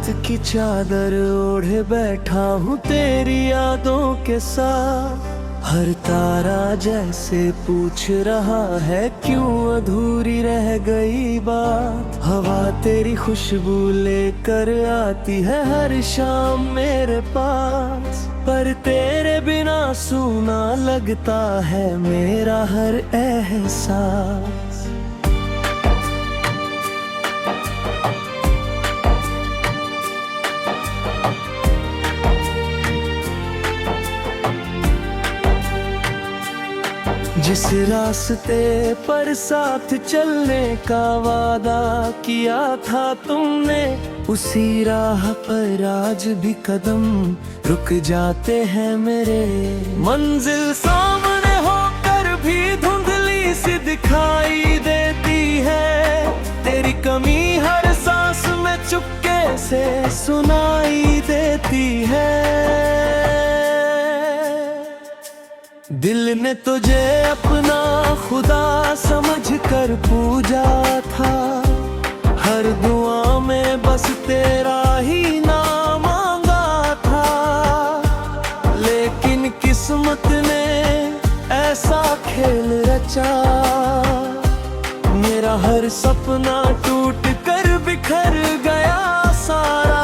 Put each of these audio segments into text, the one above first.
रात की चादर ओढ़े बैठा हूँ तेरी यादों के साथ। हर तारा जैसे पूछ रहा है क्यों अधूरी रह गई बात। हवा तेरी खुशबू लेकर आती है हर शाम मेरे पास, पर तेरे बिना सूना लगता है मेरा हर एहसास। जिस रास्ते पर साथ चलने का वादा किया था तुमने, उसी राह पर आज भी कदम रुक जाते हैं मेरे। मंजिल सामने होकर भी धुंधली सी दिखाई देती है, तेरी कमी हर सांस में चुपके से सुनाई देती है। दिल ने तुझे अपना खुदा समझकर पूजा था, हर दुआ में बस तेरा ही नाम मांगा था। लेकिन किस्मत ने ऐसा खेल रचा, मेरा हर सपना टूट कर बिखर गया सारा।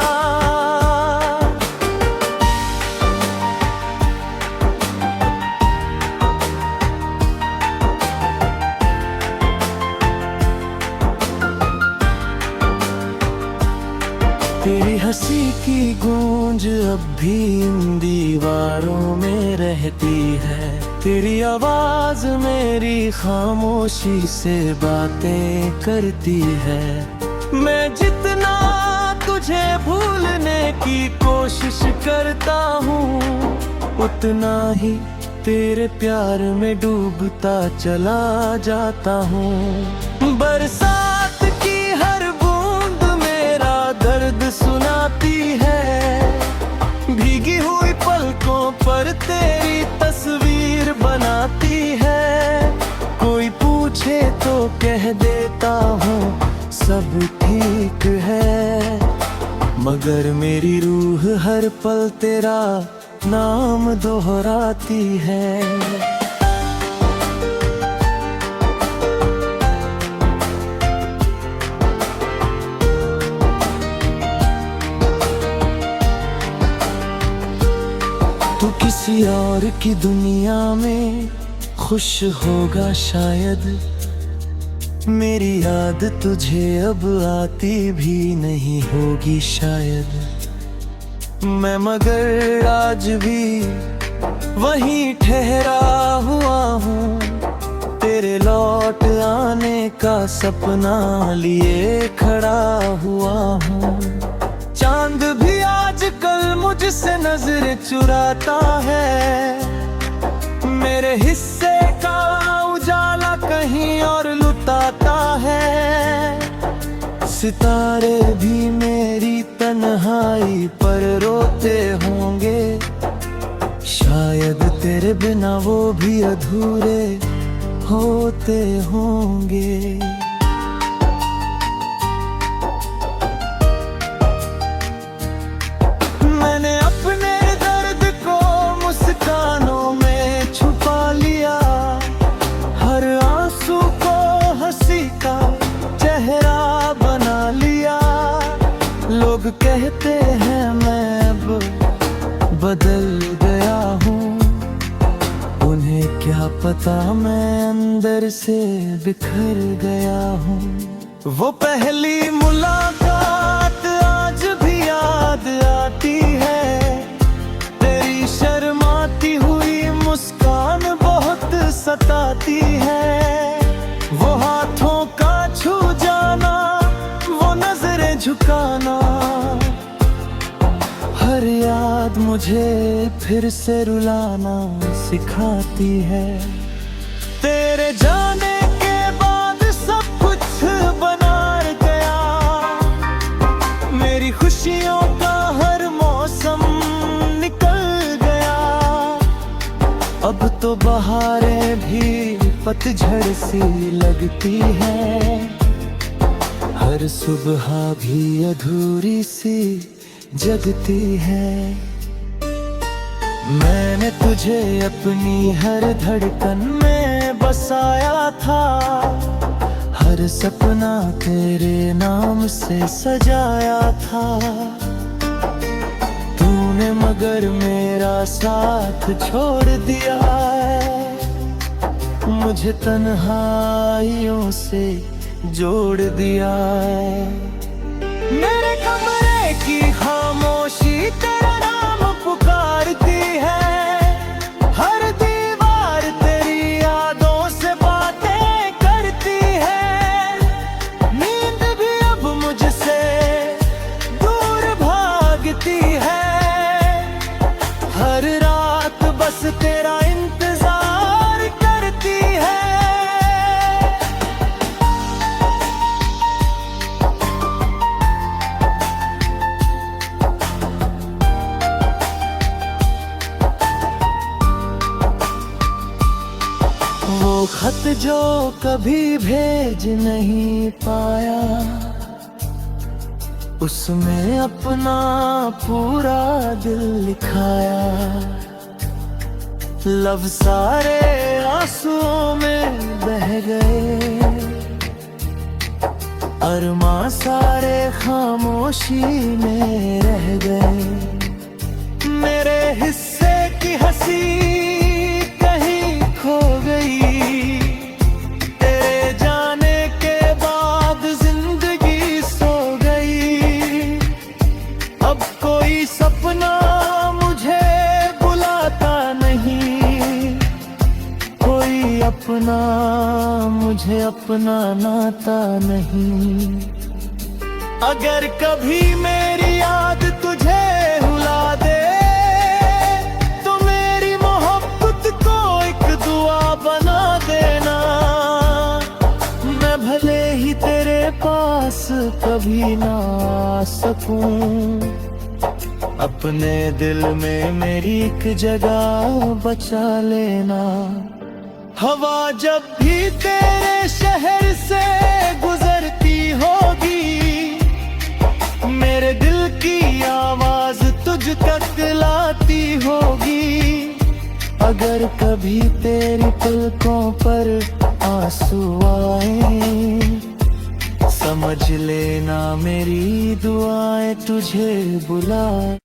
तेरी हंसी की गूंज अब भी इन दीवारों में रहती है, तेरी आवाज मेरी खामोशी से बातें करती है। मैं जितना तुझे भूलने की कोशिश करता हूँ, उतना ही तेरे प्यार में डूबता चला जाता हूँ। बरसात की हर बूंद मेरा दर्द सुनाती है, भीगी हुई पलकों पर तेरी तस्वीर बनाती है। कोई पूछे तो कह देता हूँ सब ठीक है, मगर मेरी रूह हर पल तेरा नाम दोहराती है। तू किसी और की दुनिया में खुश होगा शायद, मेरी याद तुझे अब आती भी नहीं होगी शायद। मैं मगर आज भी वहीं ठहरा हुआ हूँ, तेरे लौट आने का सपना लिए खड़ा हुआ हूँ। चांद भी आजकल मुझसे नजर चुराता है, मेरे हिस्से का उजाला कहीं और लुटाता है। सितारे भी मेरी तन्हाई पर रोते होंगे, शायद तेरे बिना वो भी अधूरे होते होंगे। मैंने अपने दर्द को मुस्कानों में छुपा लिया, हर आंसू को हंसी का चेहरा बना लिया। लोग कहते हैं मैं अब बदल गया हूँ, उन्हें क्या पता मैं अंदर से बिखर गया हूँ। वो पहली मुलाकात आज भी याद आती है, तेरी शर्माती हुई मुस्कान बहुत सताती है। वो हाथों का छू जाना, वो नजरें झुकाना, हर याद मुझे फिर से रुलाना सिखाती है। तेरे जाने के बाद सब कुछ बना गया, मेरी खुशियों का हर मौसम निकल गया। अब तो बहारें भी पतझड़ सी लगती है, हर सुबह भी अधूरी सी जगती है। मैंने तुझे अपनी हर धड़कन में बसाया था, हर सपना तेरे नाम से सजाया था। तूने मगर मेरा साथ छोड़ दिया है, मुझे तन्हाइयों से जोड़ दिया है। मेरे कमरे की खामोशी तेरा नाम पुकारती है, हर दीवार तेरी यादों से बातें करती है। नींद भी अब मुझसे दूर भागती है, हर रात बस तेरा इंतजार करती है। वो खत जो कभी भेज नहीं पाया, उसमें अपना पूरा दिल लिखाया। लफ्ज़ सारे आंसुओं में बह गए, अरमां सारे खामोशी में रह गए। मेरे हिस्से की हंसी कहीं खो गई, तेरे जाने के बाद जिंदगी सो गई। अब कोई सपना मुझे बुलाता नहीं, कोई अपना मुझे अपना नाता नहीं। अगर कभी मेरी याद तुझे रुला दे, तो मेरी मोहब्बत को एक दुआ बना देना। मैं भले ही तेरे पास कभी ना आ सकूं, अपने दिल में मेरी एक जगह बचा लेना। हवा जब भी तेरे शहर से गुजरती होगी, मेरे दिल की आवाज तुझ तक लाती होगी। अगर कभी तेरी पलकों पर आंसू आए, समझ लेना मेरी दुआएं तुझे बुलाए।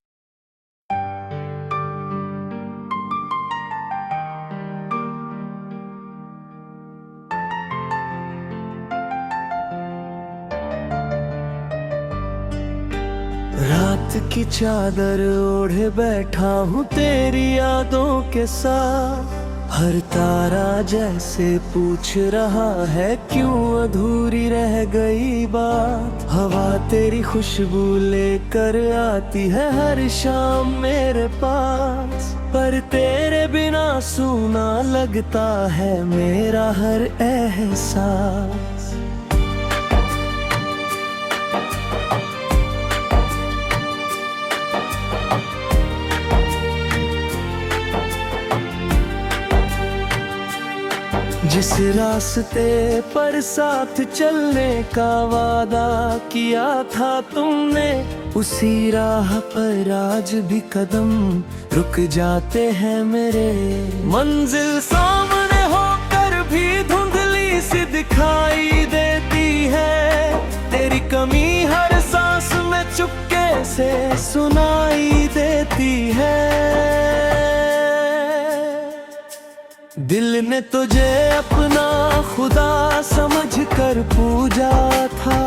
रात की चादर ओढ़े बैठा हूँ तेरी यादों के साथ, हर तारा जैसे पूछ रहा है क्यों अधूरी रह गई बात। हवा तेरी खुशबू लेकर आती है हर शाम मेरे पास, पर तेरे बिना सूना लगता है मेरा हर एहसास। जिस रास्ते पर साथ चलने का वादा किया था तुमने, उसी राह पर आज भी कदम रुक जाते हैं मेरे। मंजिल सामने होकर भी धुंधली सी दिखाई देती है, तेरी कमी हर सांस में चुपके से सुनाई देती है। दिल ने तुझे अपना खुदा समझकर पूजा था,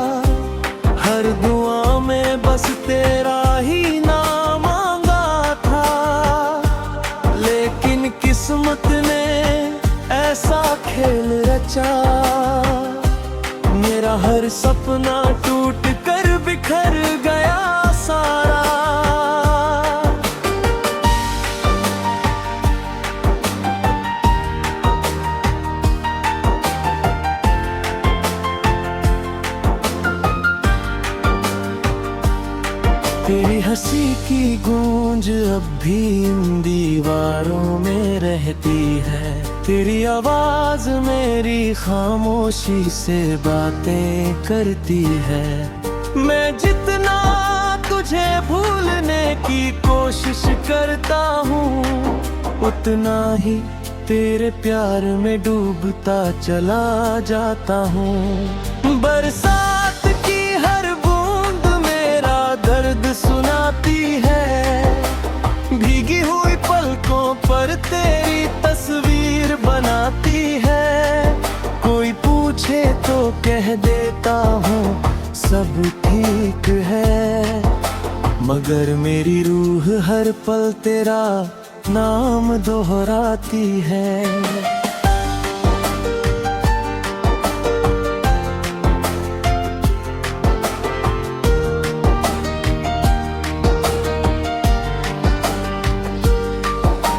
हर दुआ में बस तेरा ही नाम मांगा था। लेकिन किस्मत ने ऐसा खेल रचा, मेरा हर सपना टूट कर बिखर गया सारा। तेरी हंसी की की गूंज अब भी इन दीवारों में रहती है। तेरी आवाज मेरी खामोशी से बातें करती है। मैं जितना तुझे भूलने की कोशिश करता हूँ, उतना ही तेरे प्यार में डूबता चला जाता हूँ। बरसात की हर बूंद मेरा दर्द सुनाती है। भीगी हुई पलकों पर तेरी तस्वीर बनाती है। कोई पूछे तो कह देता हूँ सब ठीक है, मगर मेरी रूह हर पल तेरा नाम दोहराती है।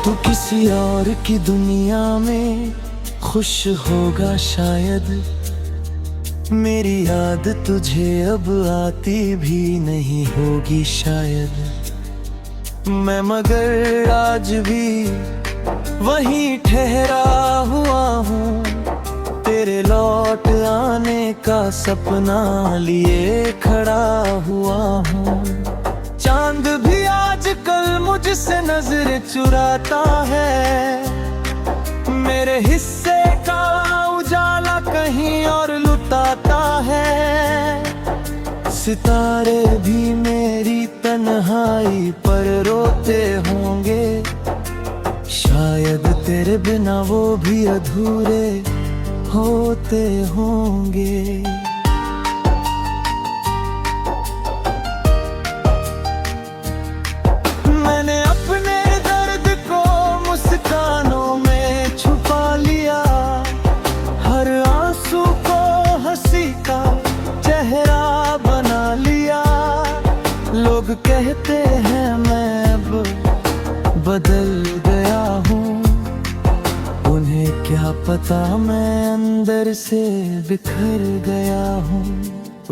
तू किसी और की दुनिया में खुश होगा शायद, मेरी याद तुझे अब आती भी नहीं होगी शायद। मैं मगर आज भी वहीं ठहरा हुआ हूँ, तेरे लौट आने का सपना लिए खड़ा हुआ हूँ। चांद भी आजकल मुझसे नजर चुराता है, मेरे हिस्से का उजाला कहीं और लुटाता है। सितारे भी मेरी तन्हाई पर रोते होंगे, शायद तेरे बिना वो भी अधूरे होते होंगे। मैंने अपने दर्द को मुस्कानों में छुपा लिया, हर आंसू को हंसी का चेहरा बना लिया। लोग कहते हैं मैं अब बदल गया हूँ, उन्हें क्या पता मैं अंदर से बिखर गया हूँ।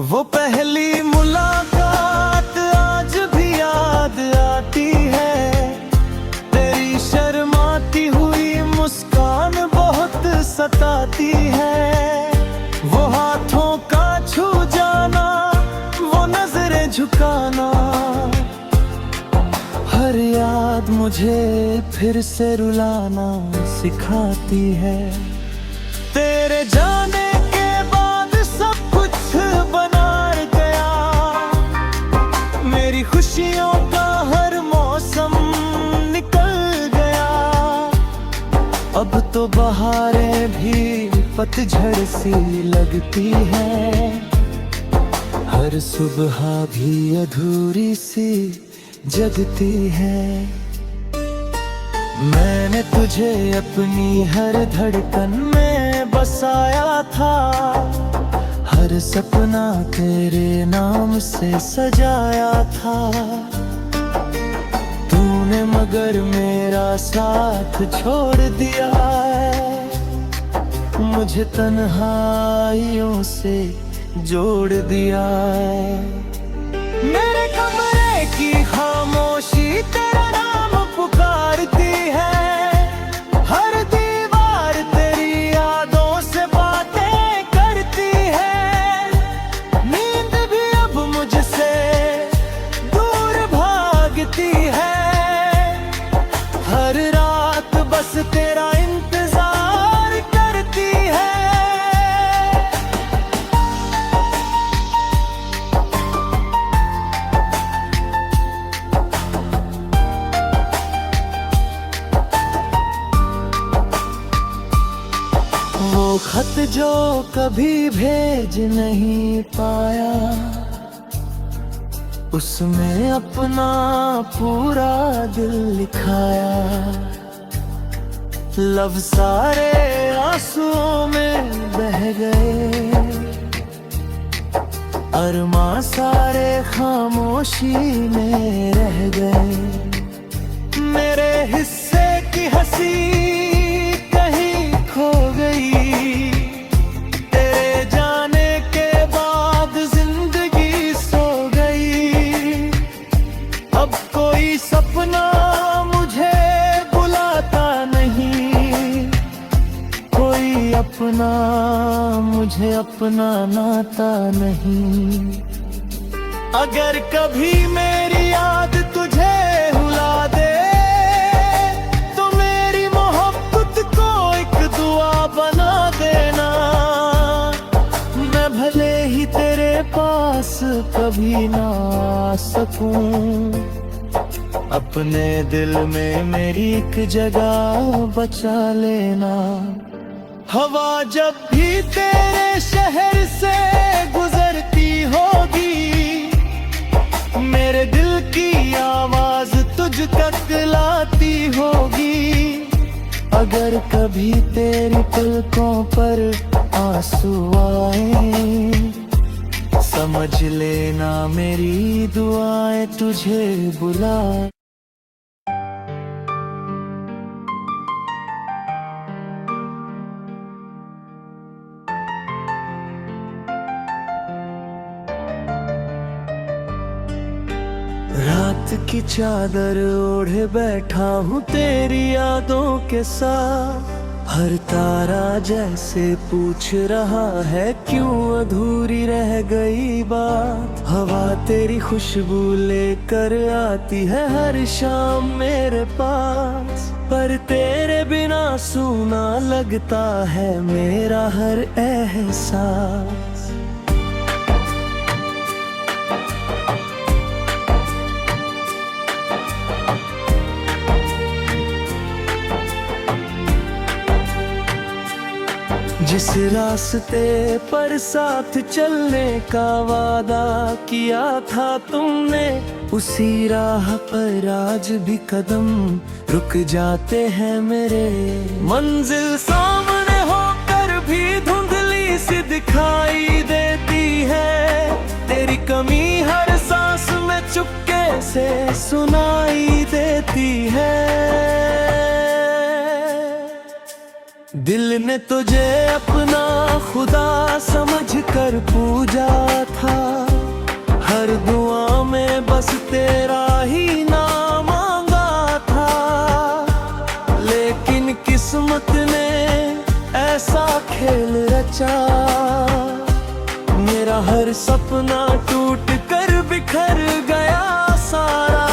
वो पहली मुलाकात आज भी याद आती है, तेरी शर्माती हुई मुस्कान बहुत सताती है। वो हाथों का छू जाना, वो नजरें झुकाना, हर याद मुझे फिर से रुलाना सिखाती है। तेरे जाने के बाद सब कुछ बना गया, मेरी खुशियों का हर मौसम निकल गया। अब तो बहारें भी पतझड़ सी लगती है, हर सुबह भी अधूरी सी जगती है। मैंने तुझे अपनी हर धड़कन में बसाया था, हर सपना तेरे नाम से सजाया था। तूने मगर मेरा साथ छोड़ दिया है, मुझे तन्हाइयों से जोड़ दिया है। मेरे कमरे की खामोशी तेरा नाम पुकारती है, हर दीवार तेरी यादों से बातें करती है। नींद भी अब मुझसे दूर भागती है, हर रात बस तेरा इंतजार करती है। वो खत जो कभी भेज नहीं पाया, उसमें अपना पूरा दिल लिखाया। लफ्ज़ सारे आंसुओं में बह गए, अरमां सारे खामोशी में रह गए। मेरे हिस्से की हंसी कहीं खो गई, तेरे जाने के बाद जिंदगी सो गई। अब कोई सपना मुझे बुलाता नहीं, कोई अपना मुझे अपना नाता नहीं। अगर कभी मेरी याद तुझे रुला दे तो मेरी मोहब्बत को एक दुआ बना देना। मैं भले ही तेरे पास कभी ना आ सकूं, अपने दिल में मेरी एक जगह बचा लेना। हवा जब भी तेरे शहर से गुजरती होगी, मेरे दिल की आवाज तुझ तक लाती होगी। अगर कभी तेरी पलकों पर आंसू आए, समझ लेना मेरी दुआएं तुझे बुला। रात की चादर ओढ़े बैठा हूँ तेरी यादों के साथ, हर तारा जैसे पूछ रहा है क्यों अधूरी रह गई बात। हवा तेरी खुशबू लेकर आती है हर शाम मेरे पास, पर तेरे बिना सूना लगता है मेरा हर एहसास। जिस रास्ते पर साथ चलने का वादा किया था तुमने, उसी राह पर आज भी कदम रुक जाते हैं मेरे। मंजिल सामने होकर भी धुंधली सी दिखाई देती है, तेरी कमी हर सांस में चुपके से सुनाई देती है। दिल ने तुझे अपना खुदा समझकर पूजा था, हर दुआ में बस तेरा ही नाम मांगा था। लेकिन किस्मत ने ऐसा खेल रचा, मेरा हर सपना टूट कर बिखर गया सारा।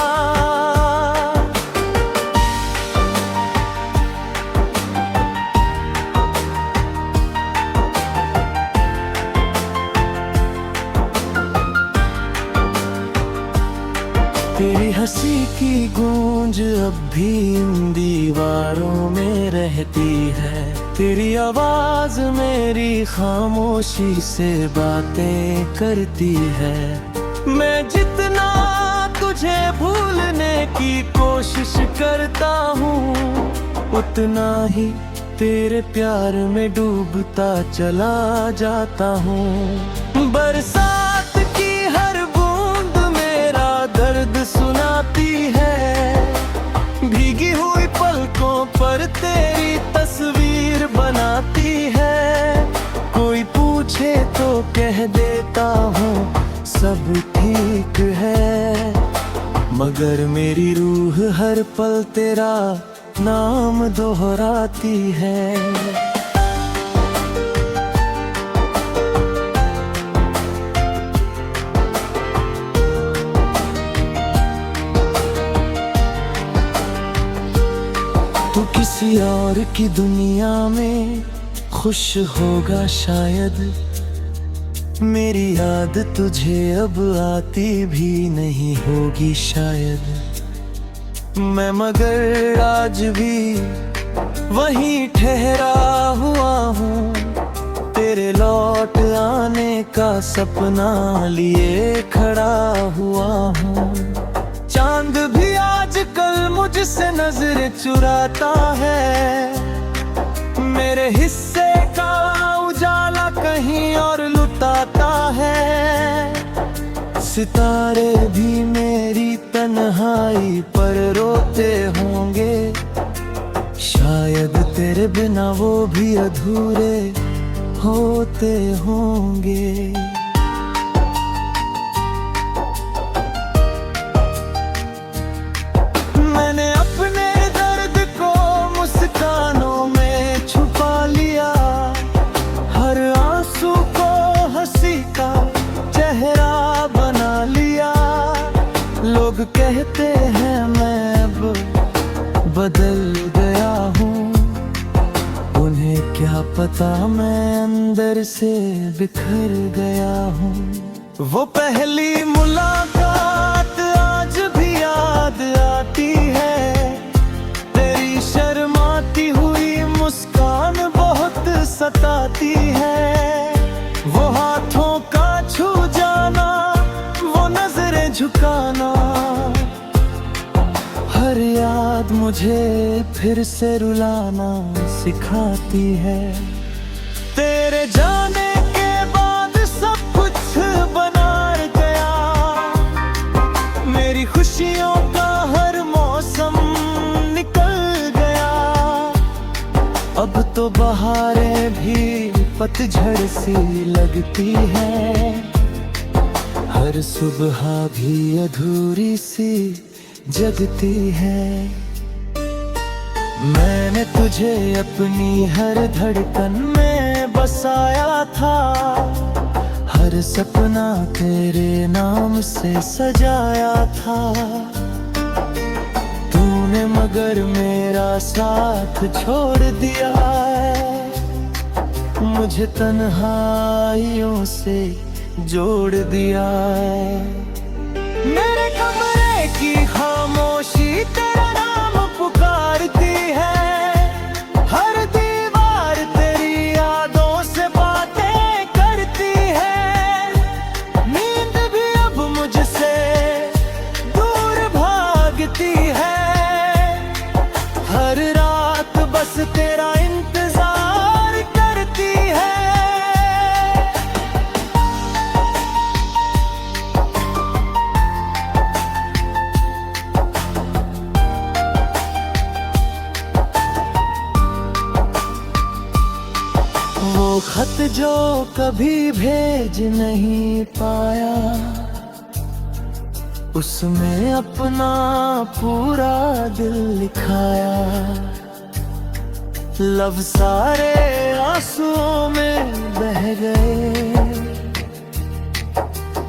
तेरी हंसी की गूंज अब भी इन दीवारों में रहती है, तेरी आवाज मेरी खामोशी से बातें करती है। मैं जितना तुझे भूलने की कोशिश करता हूँ, उतना ही तेरे प्यार में डूबता चला जाता हूँ। बरसात की हर बूंद मेरा दर्द सुनाती है, भीगी हुई पलकों पर तेरी तस्वीर बनाती है। कोई पूछे तो कह देता हूँ सब ठीक है, मगर मेरी रूह हर पल तेरा नाम दोहराती है। तू किसी और की दुनिया में खुश होगा शायद, मेरी याद तुझे अब आती भी नहीं होगी शायद। मैं मगर आज भी वहीं ठहरा हुआ हूँ, तेरे लौट आने का सपना लिए खड़ा हुआ हूँ। चांद भी आजकल मुझसे नजर चुराता है, मेरे हिस्से का उजाला कहीं और लुटाता है। सितारे भी मेरी तन्हाई पर रोते होंगे, शायद तेरे बिना वो भी अधूरे होते होंगे। से है मैं अब बदल गया हूँ। उन्हें क्या पता मैं अंदर से बिखर गया हूँ। वो पहली मुलाकात आज भी याद आती है, तेरी शर्माती हुई मुस्कान बहुत सताती है। वो हाथों का छू जाना, वो नजरें झुकाना, हर याद मुझे फिर से रुलाना सिखाती है। तेरे जाने के बाद सब कुछ बनार गया, मेरी खुशियों का हर मौसम निकल गया। अब तो बहारें भी पतझड़ सी लगती है, हर सुबह भी अधूरी सी जगती है। मैंने तुझे अपनी हर धड़कन में बसाया था, हर सपना तेरे नाम से सजाया था। तूने मगर मेरा साथ छोड़ दिया है, मुझे तन्हाइयों से जोड़ दिया है। मेरे कमरे की खामोशी तेरा नाम पुकारती है, हर दीवार तेरी यादों से बातें करती है। नींद भी अब मुझसे दूर भागती है, हर रात बस तेरा इंतजार करती है। वो खत जो कभी भेज नहीं पाया, उसमें अपना पूरा दिल लिखाया। लफ्ज़ सारे आंसुओं में बह गए,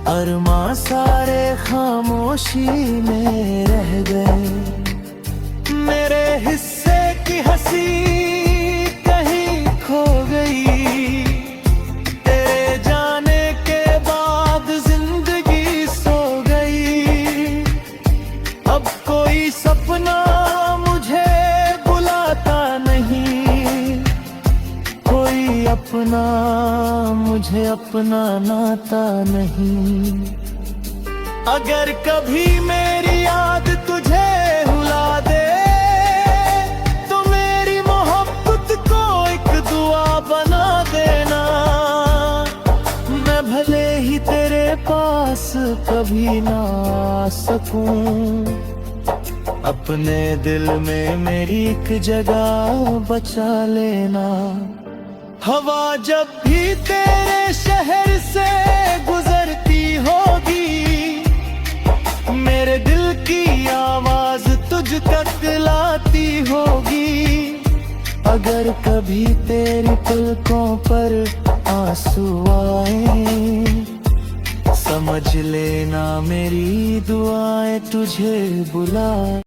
अरमां सारे खामोशी में रह गए। मेरे हिस्से की हंसी कहीं खो गई, तेरे जाने के बाद जिंदगी सो गई। अब कोई सपना मुझे बुलाता नहीं, कोई अपना मुझे अपना नाता नहीं। अगर कभी मेरी याद तुझे रुला दे, तो मेरी मोहब्बत को एक दुआ बना देना। मैं भले ही तेरे पास कभी ना आ सकूं, अपने दिल में मेरी एक जगह बचा लेना। हवा जब भी तेरे शहर से गुजरती होगी, मेरे दिल की आवाज तुझ तक लाती होगी। अगर कभी तेरी पलकों पर आंसू आए, समझ लेना मेरी दुआएं तुझे बुला